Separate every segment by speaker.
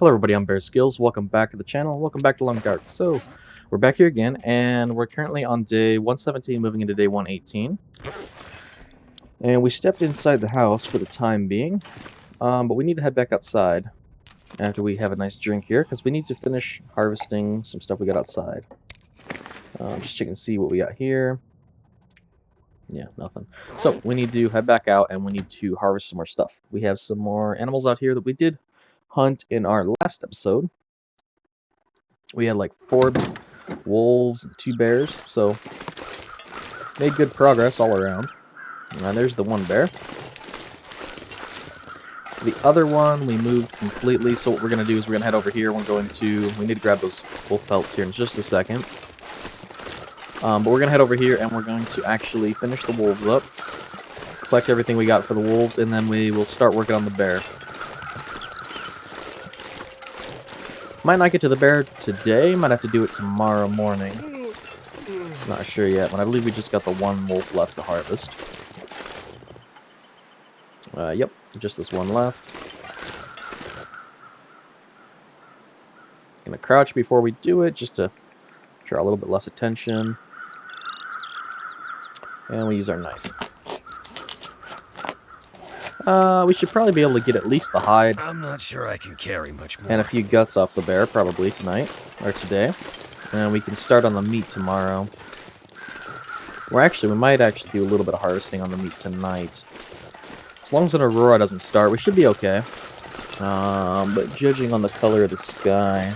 Speaker 1: Hello everybody, I'm Bear Skills. Welcome back to the channel. Welcome back to Long Dark. So, we're back here again, and we're currently on day 117, moving into day 118. And we stepped inside the house for the time being, but we need to head back outside after we have a nice drink here, because we need to finish harvesting some stuff we got outside. Just checking to see what we got here. Yeah, nothing. So, we need to head back out, and we need to harvest some more stuff. We have some more animals out here that we did hunt in our last episode. We had like 4 wolves and 2 bears, so made good progress all around. And there's the one bear. The other one we moved completely, so what we're going to do is we're going to head over here. We need to grab those wolf pelts here in just a second. But we're going to head over here and we're going to actually finish the wolves up, collect everything we got for the wolves, and then we will start working on the bear. Might not get to the bear today, might have to do it tomorrow morning. Not sure yet, but I believe we just got the one wolf left to harvest. Yep, just this one left. Gonna crouch before we do it, just to draw a little bit less attention. And we use our knife. We should probably be able to get at least the hide.
Speaker 2: I'm not sure I can carry much more.
Speaker 1: And a few guts off the bear, probably tonight, or today. And we can start on the meat tomorrow. We might actually do a little bit of harvesting on the meat tonight. As long as an aurora doesn't start, we should be okay. But judging on the color of the sky,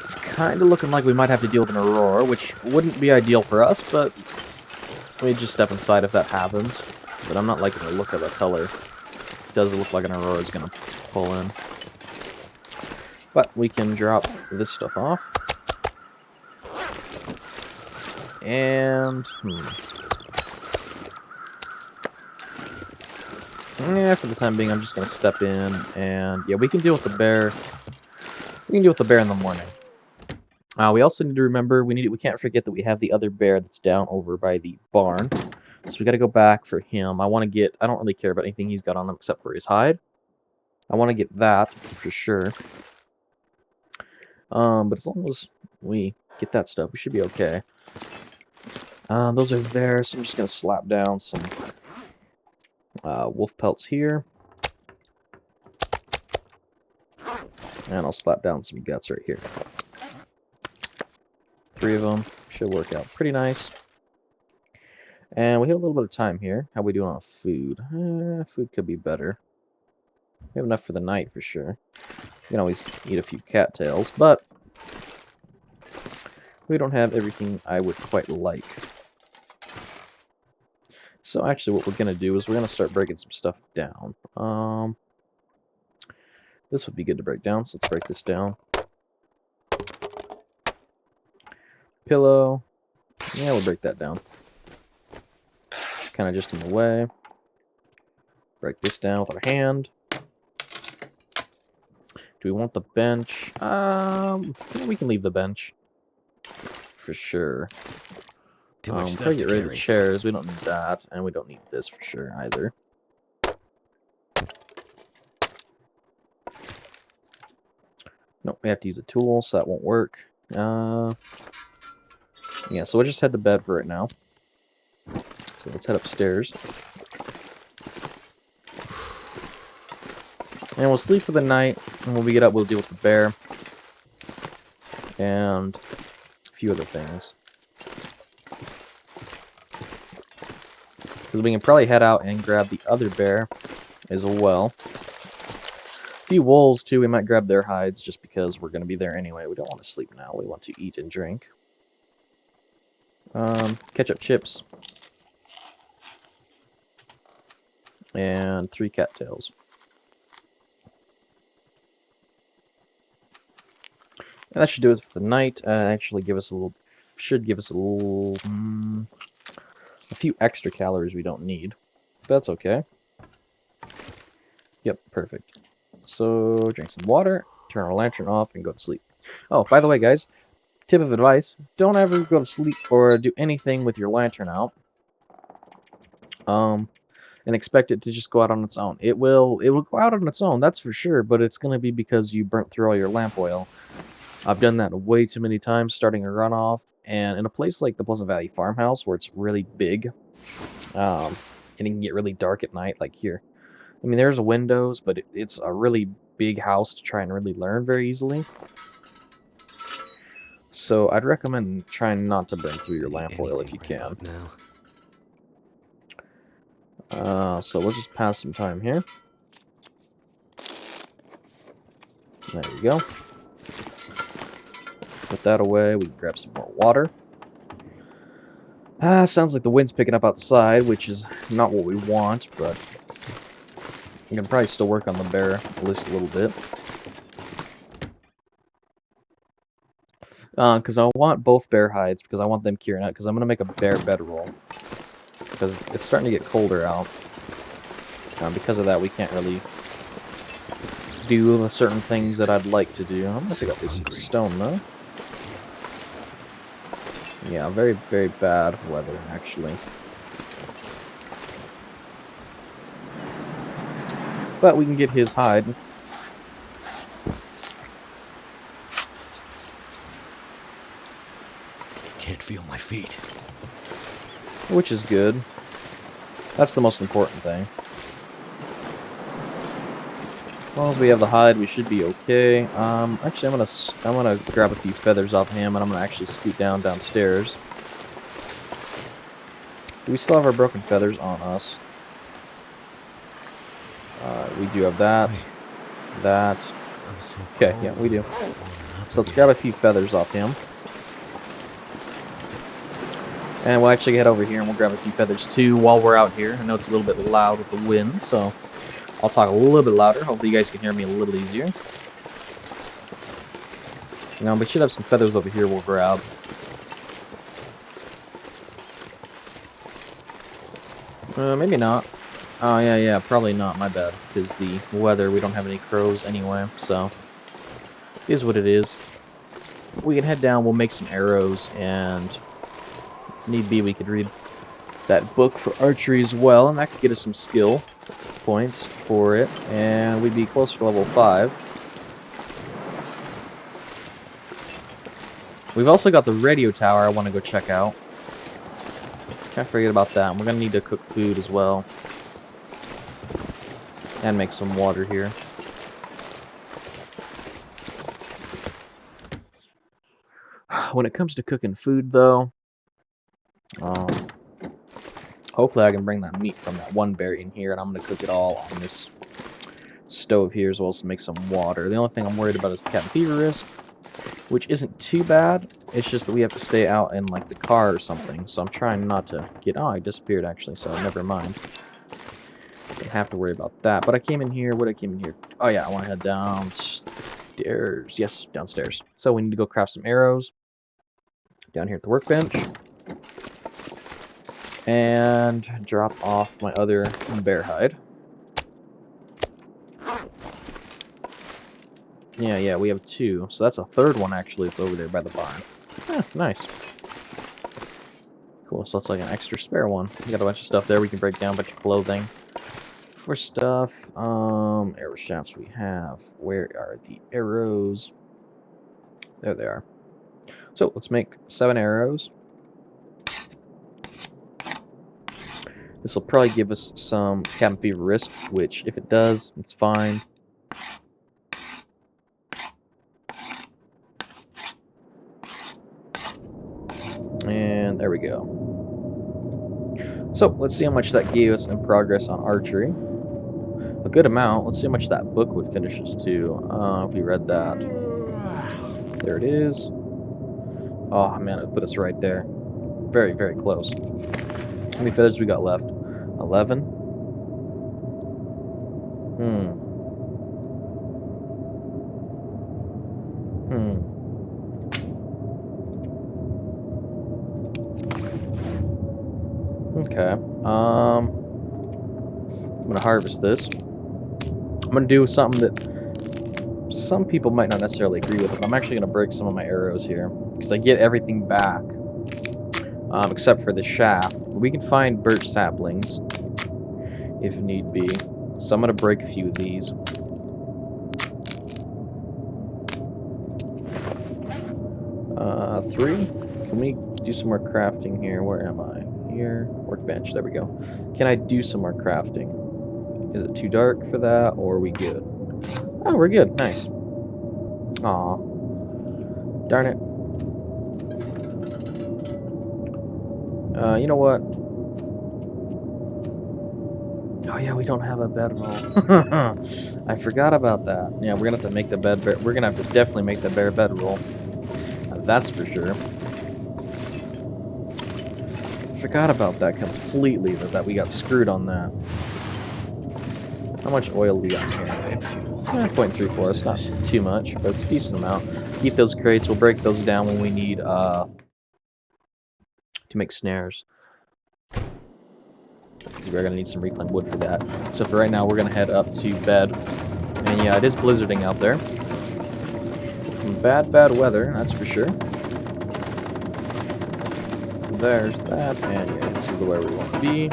Speaker 1: it's kind of looking like we might have to deal with an aurora, which wouldn't be ideal for us, but we just step inside if that happens. But I'm not liking the look of the color. It does look like an aurora is going to pull in. But we can drop this stuff off. And, yeah, for the time being, I'm just going to step in, and, yeah, we can deal with the bear. We can deal with the bear in the morning. We also need to remember, we can't forget that we have the other bear that's down over by the barn. So we got to go back for him. I don't really care about anything he's got on him except for his hide. I want to get that for sure. But as long as we get that stuff, we should be okay. Those are there, so I'm just going to slap down some wolf pelts here. And I'll slap down some guts right here. 3 of them should work out pretty nice. And we have a little bit of time here. How we doing on food? Food could be better. We have enough for the night for sure. We can always eat a few cattails, but we don't have everything I would quite like. So actually what we're going to do is we're going to start breaking some stuff down. This would be good to break down, so let's break this down. Pillow. Yeah, we'll break that down. Kind of just in the way. Break this down with our hand. Do we want the bench? Yeah, we can leave the bench. For sure.
Speaker 2: Too much stuff
Speaker 1: probably
Speaker 2: to
Speaker 1: get rid of the
Speaker 2: carry.
Speaker 1: chairs. We don't need that, and we don't need this for sure either. Nope, we have to use a tool, so that won't work. Yeah, so we'll just head to bed for right now. So let's head upstairs. And we'll sleep for the night, and when we get up, we'll deal with the bear. And a few other things. Because we can probably head out and grab the other bear as well. A few wolves, too, we might grab their hides just because we're going to be there anyway. We don't want to sleep now. We want to eat and drink. Ketchup chips. And 3 cattails. And that should do it for the night. Actually, should give us a few extra calories we don't need. But that's okay. Yep, perfect. So, drink some water, turn our lantern off, and go to sleep. Oh, by the way, guys, tip of advice, don't ever go to sleep or do anything with your lantern out. and expect it to just go out on its own. It will go out on its own, that's for sure, but it's going to be because you burnt through all your lamp oil. I've done that way too many times, starting a runoff, and in a place like the Pleasant Valley Farmhouse, where it's really big, and it can get really dark at night, like here. I mean, there's windows, but it's a really big house to try and really learn very easily. So I'd recommend trying not to burn through your lamp oil if you can. So we'll just pass some time here. There we go. Put that away. We can grab some more water. Sounds like the wind's picking up outside, which is not what we want, but we can probably still work on the bear at least a little bit. Because I want both bear hides, because I want them curing out, because I'm going to make a bear bedroll. Because it's starting to get colder out. Because of that, we can't really do the certain things that I'd like to do. I'm going to pick up this stone, though. Yeah, very, very bad weather, actually. But we can get his hide.
Speaker 2: Can't feel my feet.
Speaker 1: Which is good. That's the most important thing. As long as we have the hide, we should be okay. Actually, I'm gonna grab a few feathers off him, and I'm gonna actually scoot downstairs. Do we still have our broken feathers on us? We do have that. That. Okay, yeah, we do. So let's grab a few feathers off him. And we'll actually head over here and we'll grab a few feathers too while we're out here. I know it's a little bit loud with the wind, so I'll talk a little bit louder. Hopefully you guys can hear me a little easier. We should have some feathers over here we'll grab. Maybe not. Oh, yeah, probably not, my bad. Because the weather, we don't have any crows anyway, so it is what it is. We can head down, we'll make some arrows, and if need be, we could read that book for archery as well, and that could get us some skill points for it, and we'd be closer to level 5. We've also got the radio tower I want to go check out. Can't forget about that. And we're going to need to cook food as well. And make some water here. When it comes to cooking food, though, hopefully I can bring that meat from that one bear in here, and I'm going to cook it all on this stove here, as well as make some water. The only thing I'm worried about is the cat and fever risk, which isn't too bad. It's just that we have to stay out in, like, the car or something, so I'm trying not to get... Oh, I disappeared, actually, so never mind. Don't have to worry about that. But I came in here... What did I came in here? Oh, yeah, I want to head downstairs. Yes, downstairs. So we need to go craft some arrows. Down here at the workbench. And drop off my other bear hide. Yeah, we have 2. So that's a third one, actually. It's over there by the barn. Nice. Cool, so it's like an extra spare one. We got a bunch of stuff there. We can break down a bunch of clothing. For stuff, arrow shafts we have. Where are the arrows? There they are. So, let's make 7 arrows. This will probably give us some cabin fever risk, which, if it does, it's fine. And there we go. So, let's see how much that gave us in progress on archery. A good amount. Let's see how much that book would finish us to, if we read that. There it is. Oh, man, it put us right there. Very, very close. How many feathers we got left? 11? Okay. I'm gonna harvest this. I'm gonna do something that some people might not necessarily agree with, but I'm actually gonna break some of my arrows here because I get everything back, except for the shaft. We can find birch saplings, if need be. So I'm gonna break a few of these. Three. Can we do some more crafting here? Where am I? Here. Workbench. There we go. Can I do some more crafting? Is it too dark for that, or are we good? Oh, we're good. Nice. Aw. Darn it. You know what? Oh yeah, we don't have a bedroll. I forgot about that. Yeah, we're gonna have to make the we're gonna have to definitely make the bare bedroll. That's for sure. Forgot about that completely. That we got screwed on that. How much oil we got here? 0.34. It's not too much, but it's a decent amount. Keep those crates. We'll break those down when we need to make snares. We're gonna need some reclaimed wood for that. So for right now, we're gonna head up to bed. And yeah, it is blizzarding out there. Bad weather, that's for sure. There's that, and yeah, this is where we want to be.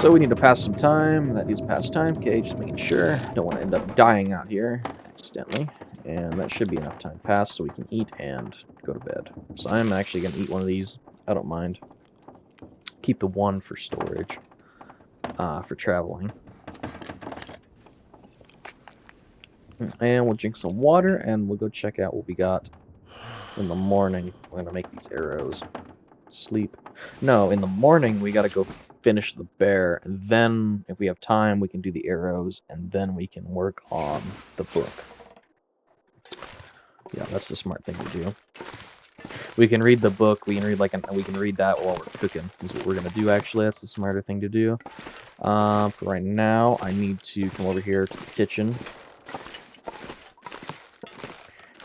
Speaker 1: So we need to pass some time. That is pass time. Okay, just making sure. Don't want to end up dying out here accidentally. And that should be enough time passed so we can eat and go to bed. So I'm actually going to eat one of these. I don't mind. Keep the one for storage, for traveling. And we'll drink some water, and we'll go check out what we got in the morning. We're going to make these arrows. Sleep. No, in the morning we gotta go finish the bear, and then if we have time we can do the arrows, and then we can work on the book. Yeah, that's the smart thing to do. We can read the book, we can read that while we're cooking, is what we're gonna do actually. That's the smarter thing to do. For right now, I need to come over here to the kitchen.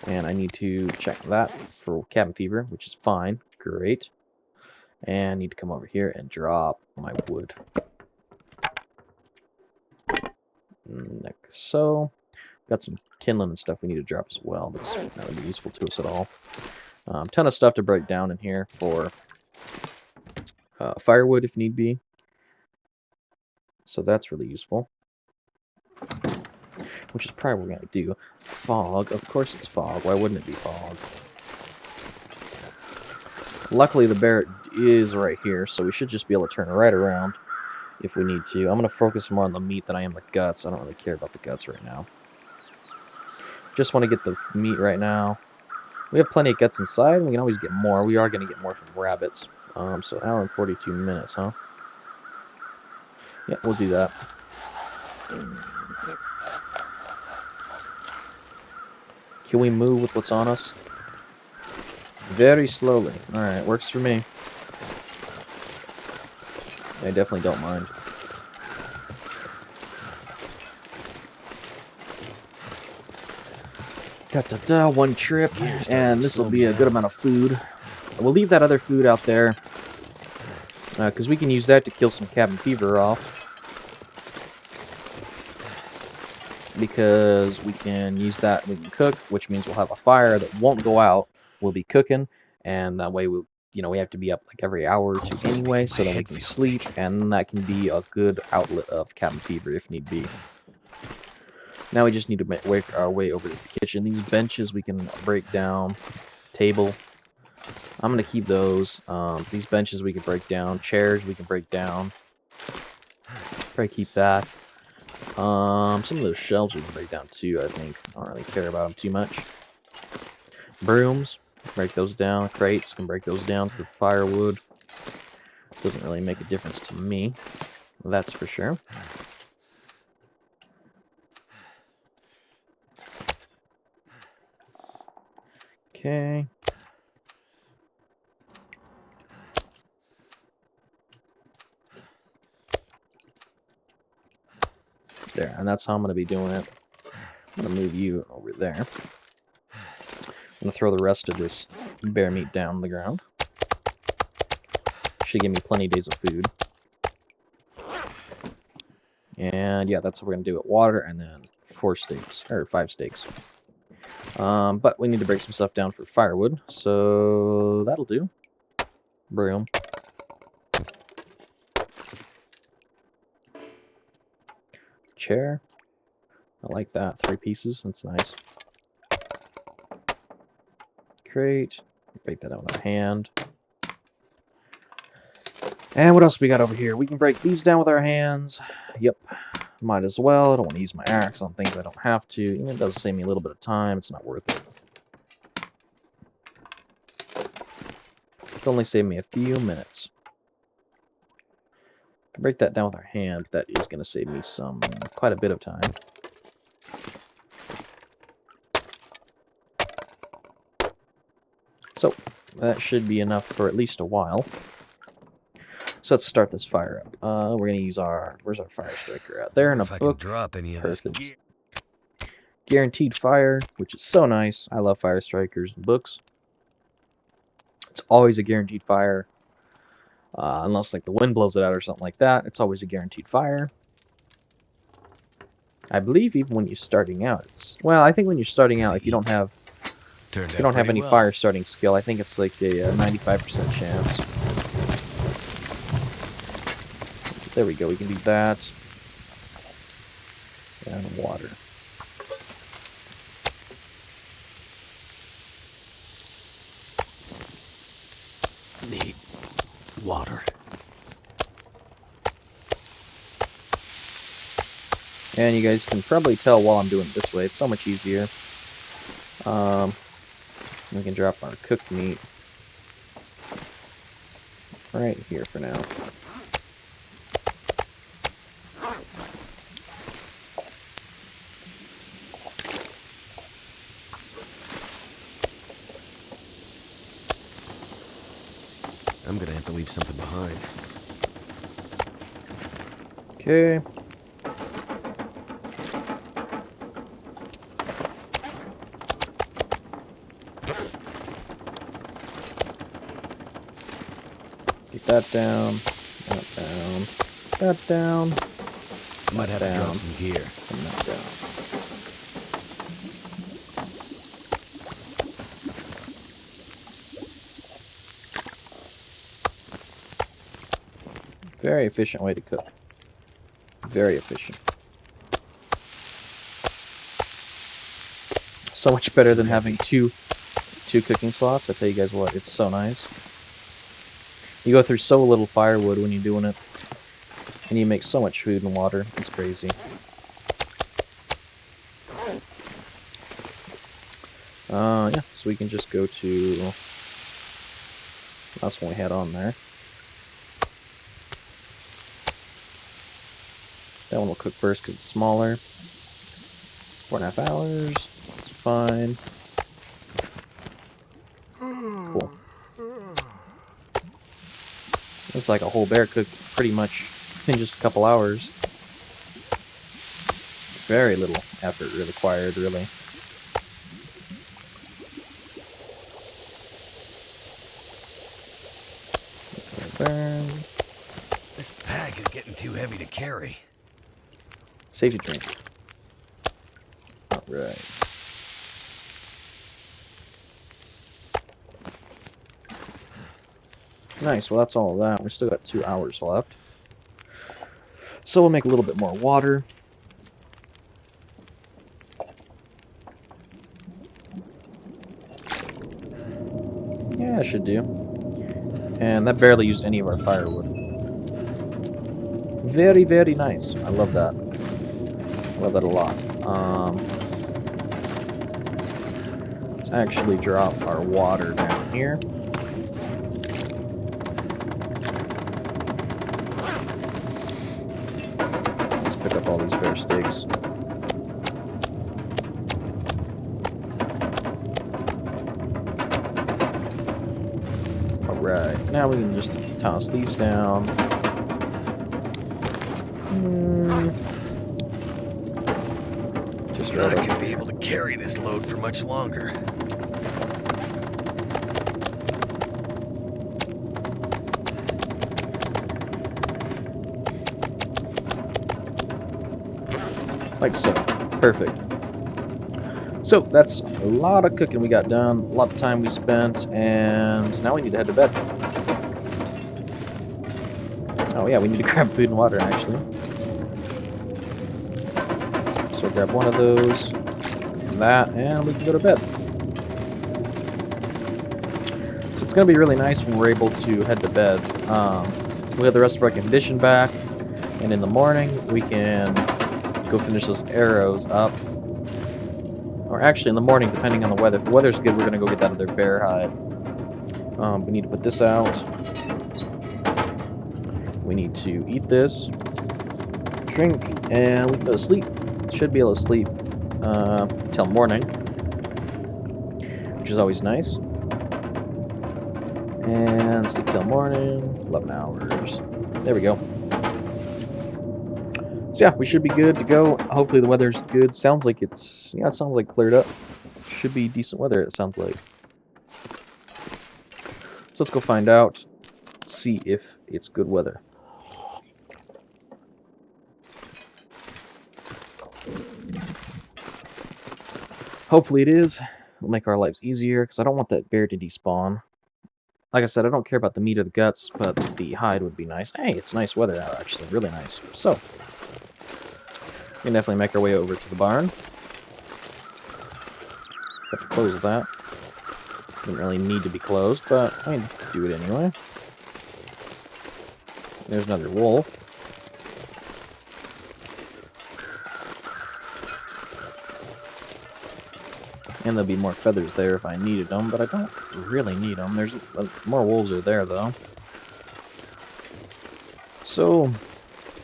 Speaker 1: And I need to check that for cabin fever, which is fine. Great. And I need to come over here and drop my wood. Like so. Got some kindling and stuff we need to drop as well. That's not really useful to us at all. Ton of stuff to break down in here for firewood if need be. So that's really useful. Which is probably what we're going to do. Fog. Of course it's fog. Why wouldn't it be fog? Luckily the bear is right here, so we should just be able to turn right around if we need to. I'm going to focus more on the meat than I am the guts. I don't really care about the guts right now. Just want to get the meat right now. We have plenty of guts inside, and we can always get more. We are going to get more from rabbits. So an hour and 42 minutes, huh? Yeah, we'll do that. Can we move with what's on us? Very slowly. Alright, works for me. I definitely don't mind. One trip, and this will be a good amount of food. We'll leave that other food out there, because we can use that to kill some cabin fever off. Because we can use that, we can cook, which means we'll have a fire that won't go out. We'll be cooking, and that way we have to be up like every hour or two anyway, so then we can sleep, and that can be a good outlet of cabin fever if need be. Now we just need to make our way over to the kitchen. These benches we can break down. Table. I'm going to keep those. These benches we can break down. Chairs we can break down. Probably keep that. Some of those shelves we can break down too, I think. I don't really care about them too much. Brooms. Break those down. Crates can break those down for firewood. Doesn't really make a difference to me. That's for sure. Okay. There, and that's how I'm going to be doing it. I'm going to move you over there. I'm going to throw the rest of this bear meat down on the ground. Should give me plenty of days of food. And yeah, that's what we're going to do it. Water and then 4 steaks, or 5 steaks. But we need to break some stuff down for firewood, so that'll do. broom. Chair. I like that. 3 pieces. That's nice. Crate. Break that out with our hand. And what else we got over here? We can break these down with our hands. Yep. Might as well. I don't want to use my axe on things I don't have to. Even if it does save me a little bit of time, it's not worth it. It's only saved me a few minutes. Break that down with our hand. That is going to save me quite a bit of time. So, that should be enough for at least a while. So let's start this fire up. We're going to use where's our fire striker at? There in a
Speaker 2: If I
Speaker 1: book.
Speaker 2: can drop any of this
Speaker 1: Perfect.
Speaker 2: gear.
Speaker 1: Guaranteed fire, which is so nice. I love fire strikers and books. It's always a guaranteed fire. Unless like the wind blows it out or something like that, it's always a guaranteed fire. I believe even when you're starting out, well, I think when you're starting out, if you don't have any fire starting skill, I think it's like a 95% chance. There we go. We can do that. And water.
Speaker 2: Need water.
Speaker 1: And you guys can probably tell while I'm doing it this way, it's so much easier. We can drop our cooked meat right here for now.
Speaker 2: I'm gonna have to leave something behind.
Speaker 1: Okay. Get that down, that down, that down.
Speaker 2: Might have to drop some gear.
Speaker 1: And that down. Very efficient way to cook. Very efficient. So much better than having two cooking slots. I tell you guys what, it's so nice. You go through so little firewood when you're doing it, and you make so much food and water. It's crazy. Yeah, so we can just go to last one we had on there. That one will cook first because it's smaller. 4.5 hours. It's fine. Cool. It's like a whole bear cooked pretty much in just a couple hours. Very little effort required, really. Burn.
Speaker 2: This pack is getting too heavy to carry.
Speaker 1: Safety drink. Alright. Nice, well that's all of that. We still got 2 hours left. So we'll make a little bit more water. Yeah, it should do. And that barely used any of our firewood. Very, very nice. I love that. I love that a lot. Let's actually drop our water down here. Let's pick up all these bear steaks. Alright, now we can just toss these down. Just right
Speaker 2: I
Speaker 1: up.
Speaker 2: could be able to carry this load for much longer.
Speaker 1: Like so. Perfect. So, that's a lot of cooking we got done, a lot of time we spent, and now we need to head to bed. yeah, we need to grab food and water, actually. So grab one of those, and that, and we can go to bed. So it's going to be really nice when we're able to head to bed. We have the rest of our condition back, and in the morning, we can go finish those arrows up. Or actually, in the morning, depending on the weather. If the weather's good, we're going to go get that other bear hide. We need to put this out. We need to eat this, drink, and we can go to sleep. Should be able to sleep till morning, which is always nice. And sleep till morning, 11 hours. There we go. So yeah, we should be good to go. Hopefully the weather's good. Sounds like it's, yeah, it sounds like cleared up. Should be decent weather, it sounds like. So let's go find out, see if it's good weather. Hopefully it is. It'll make our lives easier, because I don't want that bear to despawn. Like I said, I don't care about the meat or the guts, but the hide would be nice. Hey, it's nice weather out, actually. Really nice. So, we can definitely make our way over to the barn. Have to close that. Didn't really need to be closed, but I mean, do it anyway. There's another wool. And there'll be more feathers there if I needed them, but I don't really need them. There's more wolves are there, though. So,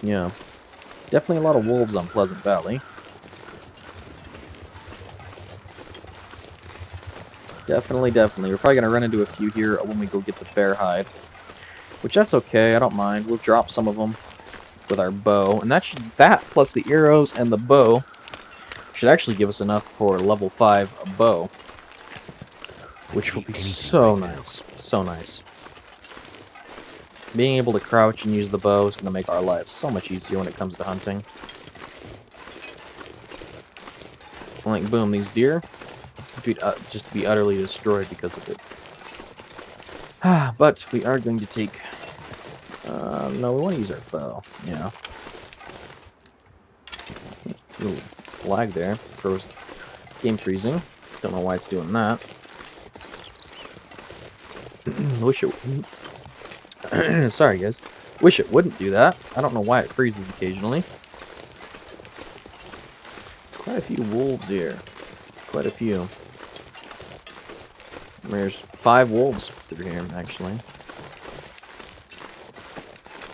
Speaker 1: yeah. Definitely a lot of wolves on Pleasant Valley. Definitely. We're probably going to run into a few here when we go get the bear hide. Which, that's okay. I don't mind. We'll drop some of them with our bow. And that plus the arrows and the bow should actually give us enough for level 5 bow. Which will be so nice. So nice. Being able to crouch and use the bow is going to make our lives so much easier when it comes to hunting. Like, boom, these deer just be utterly destroyed because of it. But we are going to take... no, we want to use our bow. Yeah. Little flag there. Froze. Game freezing. Don't know why it's doing that. Wish it wouldn't. Sorry, guys. Wish it wouldn't do that. I don't know why it freezes occasionally. Quite a few wolves here. Quite a few. There's 5 wolves through here, actually.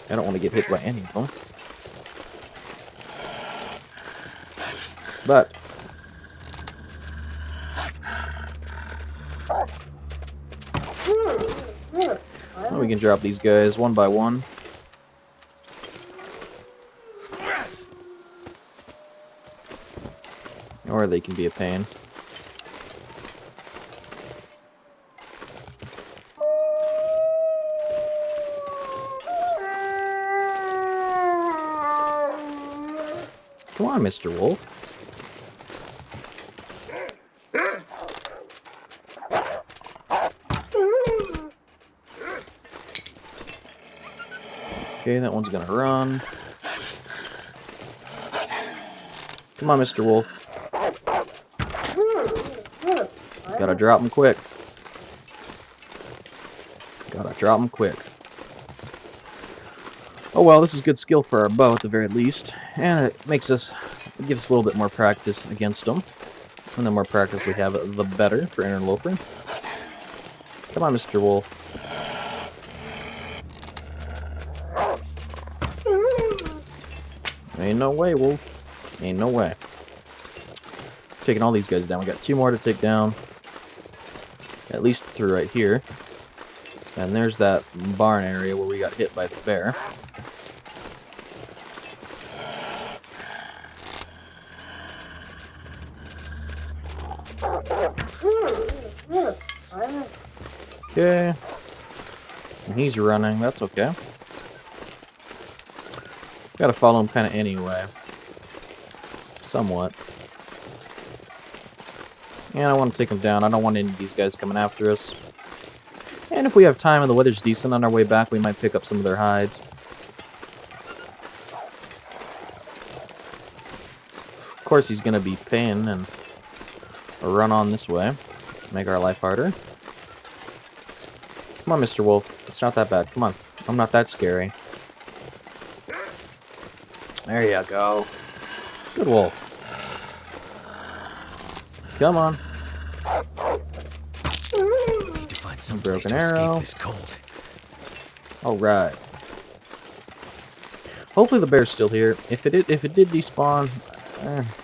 Speaker 1: I don't want to get hit by any of them. But well, we can drop these guys one by one. Or they can be a pain. Come on, Mr. Wolf. Okay, that one's gonna run. Come on, Mr. Wolf. Gotta drop him quick. Gotta drop him quick. Oh well, this is good skill for our bow at the very least. And it gives us a little bit more practice against them. And the more practice we have, the better for Interloper. Come on, Mr. Wolf. Ain't no way, Wolf. Ain't no way. Taking all these guys down. We got 2 more to take down. At least through right here. And there's that barn area where we got hit by the bear. Okay. And he's running. That's okay. Gotta follow him kind of anyway. Somewhat. And I want to take him down. I don't want any of these guys coming after us. And if we have time and the weather's decent on our way back, we might pick up some of their hides. Of course, he's gonna be paying and run on this way. Make our life harder. Come on, Mr. Wolf. It's not that bad. Come on. I'm not that scary. There you go. Good wolf. Come on.
Speaker 2: Need to find some place
Speaker 1: Broken
Speaker 2: to
Speaker 1: arrow.
Speaker 2: escape this cold.
Speaker 1: Alright. Hopefully the bear's still here. If it did despawn,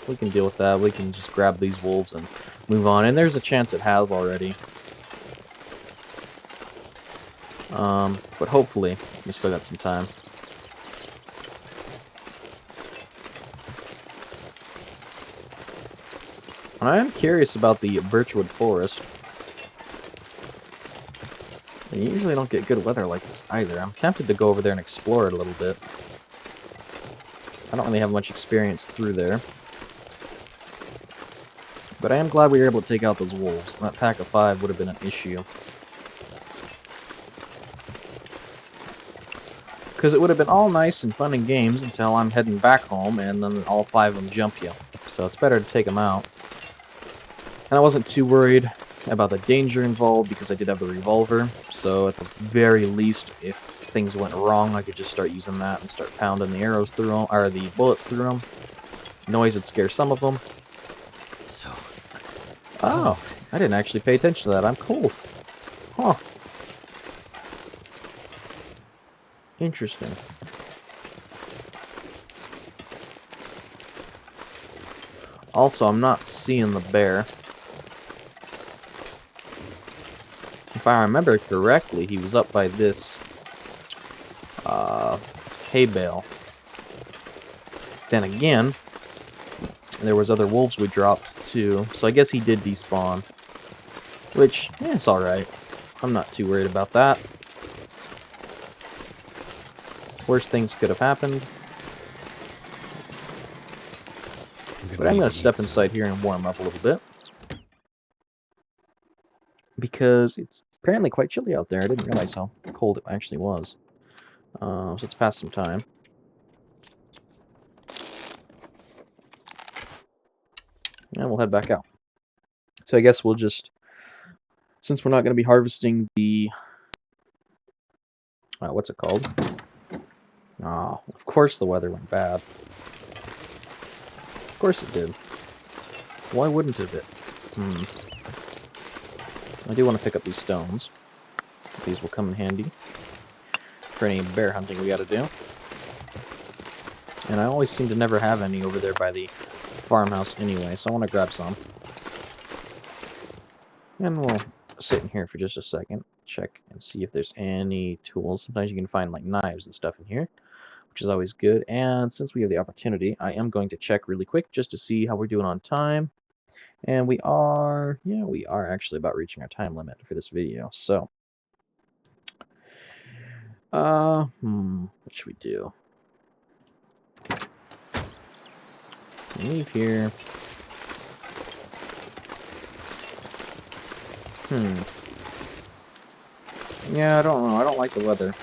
Speaker 1: we can deal with that. We can just grab these wolves and move on. And there's a chance it has already. But hopefully we still got some time. I am curious about the birchwood forest. You usually don't get good weather like this either. I'm tempted to go over there and explore it a little bit. I don't really have much experience through there. But I am glad we were able to take out those wolves. That pack of 5 would have been an issue. Because it would have been all nice and fun and games until I'm heading back home and then all 5 of them jump you. So it's better to take them out. And I wasn't too worried about the danger involved because I did have the revolver. So at the very least, if things went wrong, I could just start using that and start pounding the arrows through them, or the bullets through them. Noise would scare some of them.
Speaker 2: So.
Speaker 1: Oh, I didn't actually pay attention to that. I'm cold. Huh. Interesting. Also, I'm not seeing the bear. If I remember correctly, he was up by this hay bale. Then again, there was other wolves we dropped too, so I guess he did despawn. Which, it's alright. I'm not too worried about that. Worst things could have happened. But I'm going to step inside here and warm up a little bit. Because it's apparently quite chilly out there. I didn't realize how cold it actually was. So let's pass some time. And we'll head back out. So I guess we'll just, since we're not going to be harvesting the, what's it called? Oh, of course the weather went bad. Of course it did. Why wouldn't it? I do want to pick up these stones. These will come in handy for any bear hunting we gotta do. And I always seem to never have any over there by the farmhouse anyway, so I want to grab some. And we'll sit in here for just a second, check and see if there's any tools. Sometimes you can find like knives and stuff in here, which is always good. And since we have the opportunity, I am going to check really quick just to see how we're doing on time. And we are actually about reaching our time limit for this video. So, what should we do? Leave here. Yeah, I don't know. I don't like the weather.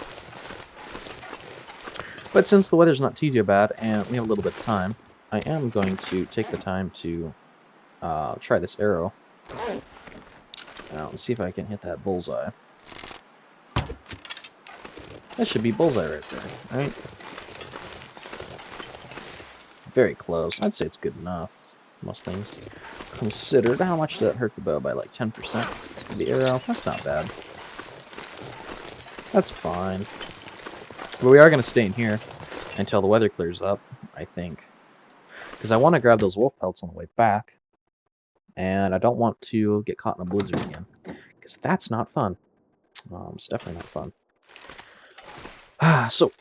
Speaker 1: But since the weather's not too bad and we have a little bit of time, I am going to take the time to try this arrow. Now, let's see if I can hit that bullseye. That should be bullseye right there, right? Very close. I'd say it's good enough. Most things considered. How much did that hurt the bow? By like 10%. The arrow? That's not bad. That's fine. But we are going to stay in here until the weather clears up, I think. Because I want to grab those wolf pelts on the way back. And I don't want to get caught in a blizzard again. Because that's not fun. It's definitely not fun. So,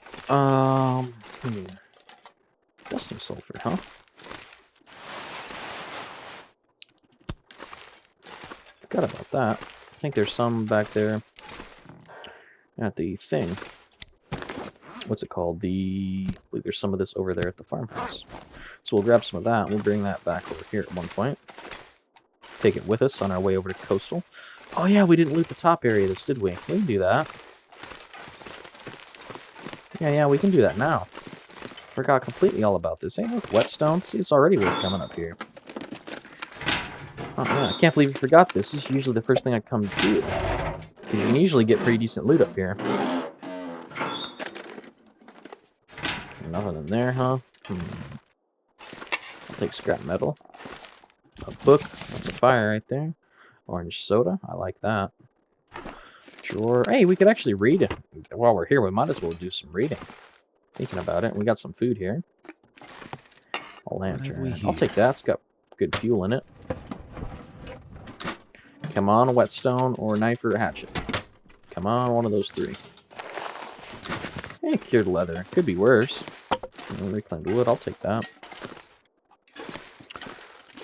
Speaker 1: dusting sulfur, huh? Forgot about that. I think there's some back there at the thing. What's it called? I believe there's some of this over there at the farmhouse. So we'll grab some of that, and we'll bring that back over here at one point. Take it with us on our way over to Coastal. Oh yeah, we didn't loot the top area of this, did we? We can do that. Yeah, we can do that now. Forgot completely all about this. Hey, look, whetstone. See, it's already worth coming up here. Oh man, I can't believe you forgot this. This is usually the first thing I come to. You can usually get pretty decent loot up here. Nothing in there, huh? I'll take scrap metal. A book. That's a fire right there. Orange soda. I like that. Drawer. Hey, we could actually read it. While we're here, we might as well do some reading. Thinking about it, we got some food here. A lantern. I'll take that. It's got good fuel in it. Come on, a whetstone or a knife or a hatchet. Come on, one of those three. Hey, cured leather. Could be worse. Reclaimed wood. I'll take that.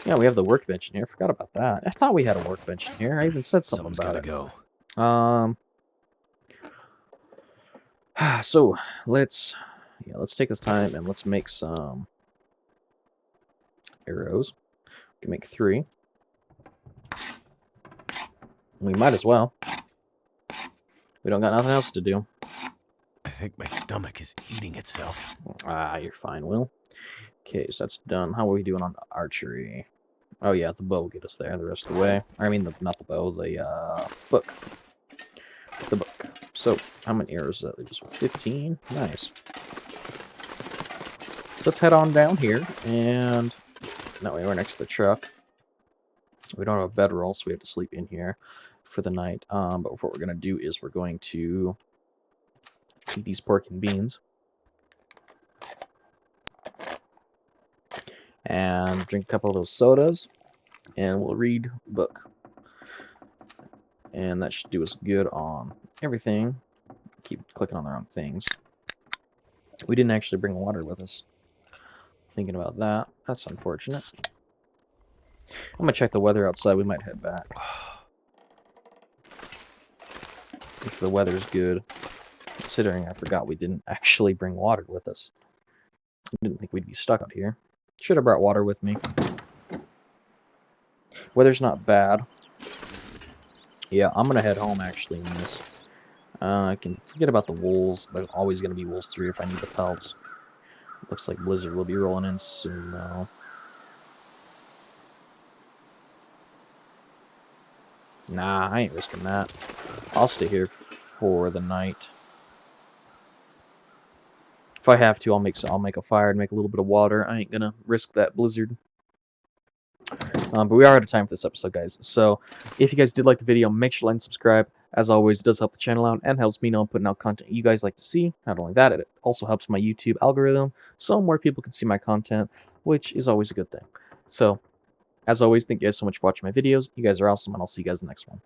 Speaker 1: Yeah, we have the workbench in here. Forgot about that. I thought we had a workbench in here. I even said something about it.
Speaker 2: Someone's
Speaker 1: gotta go. So let's take this time and let's make some arrows. We can make 3. We might as well. We don't got nothing else to do.
Speaker 2: I think my stomach is eating itself.
Speaker 1: Ah, you're fine, Will. Okay, so that's done. How are we doing on the archery? Oh yeah, the bow will get us there the rest of the way. I mean, not the bow, the book. The book. So, how many arrows is that? Just 15? Nice. So let's head on down here, and that way we're next to the truck. We don't have a bedroll, so we have to sleep in here for the night. But what we're going to do is we're going to eat these pork and beans. And drink a couple of those sodas. And we'll read the book. And that should do us good on everything. Keep clicking on the wrong things. We didn't actually bring water with us. Thinking about that. That's unfortunate. I'm going to check the weather outside. We might head back. If the weather's good. Considering I forgot we didn't actually bring water with us. I didn't think we'd be stuck out here. Should have brought water with me. Weather's not bad. Yeah, I'm gonna head home actually in this. I can forget about the wolves. There's always gonna be wolves 3 if I need the pelts. Looks like Blizzard will be rolling in soon though. Nah, I ain't risking that. I'll stay here for the night. If I have to, I'll make a fire and make a little bit of water. I ain't gonna risk that blizzard. But we are out of time for this episode, guys. So, if you guys did like the video, make sure to like and subscribe. As always, it does help the channel out and helps me know I'm putting out content you guys like to see. Not only that, it also helps my YouTube algorithm, so more people can see my content, which is always a good thing. So, as always, thank you guys so much for watching my videos. You guys are awesome, and I'll see you guys in the next one.